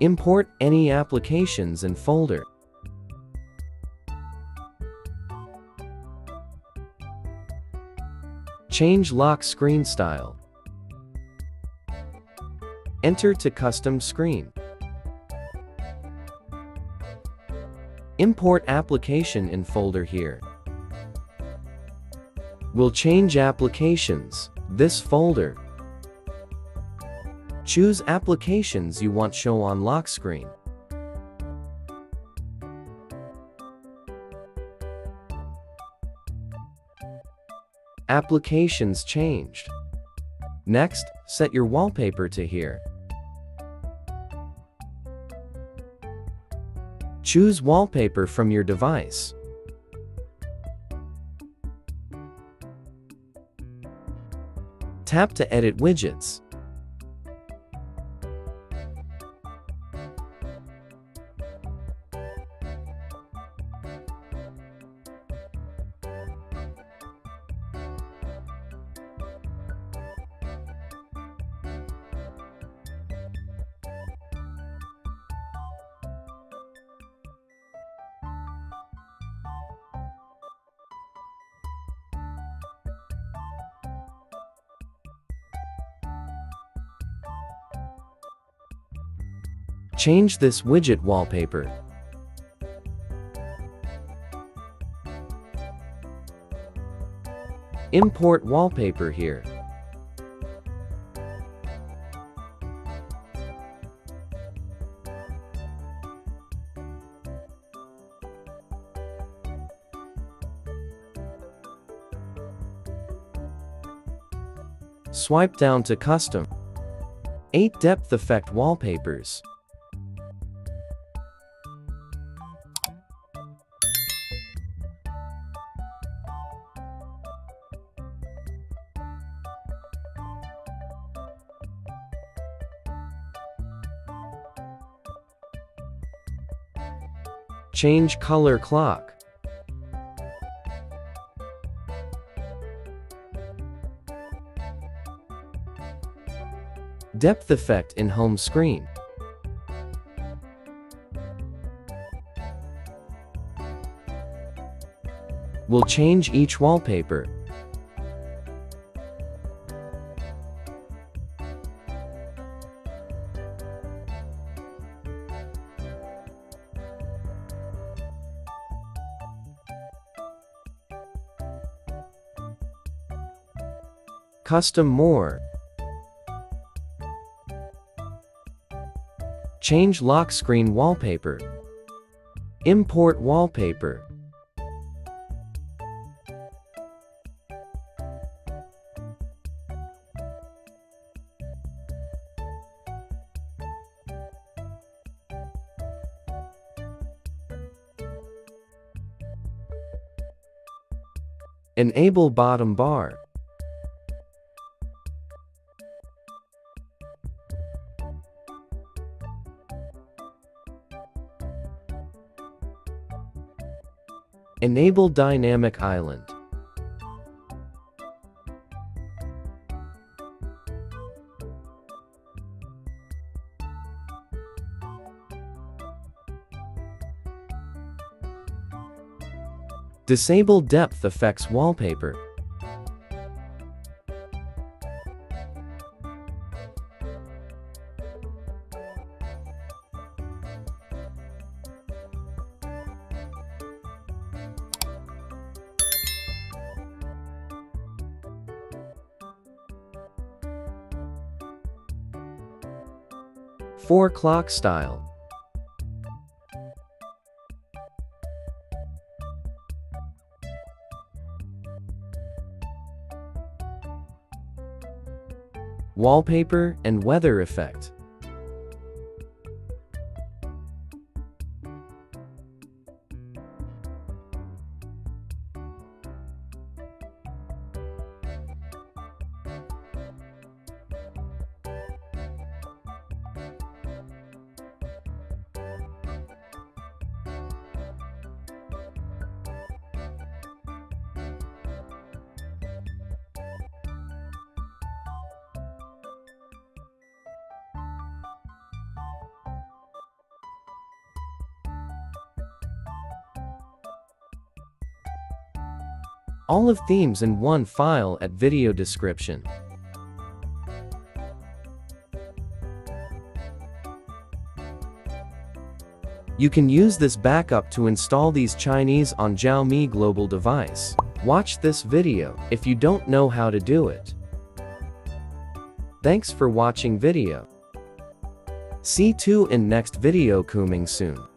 Import any applications and folder. Change lock screen style. Enter to custom screen. Import application in folder here. We'll change applications, this folder. Choose applications you want show on lock screen. Applications changed. Next, set your wallpaper to here. Choose wallpaper from your device. Tap to edit widgets. Change this widget wallpaper. Import wallpaper here. Swipe down to Custom. 8 Depth Effect Wallpapers. Change color clock. Depth effect in home screen. We'll change each wallpaper. Custom more. Change lock screen wallpaper. Import wallpaper. Enable bottom bar. Enable dynamic island. Disable depth effects wallpaper. Four clock style. Wallpaper and weather effect. all of themes in one file at video description. You can use this backup to install these Chinese on Xiaomi global device. Watch this video if you don't know how to do it. Thanks for watching video. See you in next video coming soon.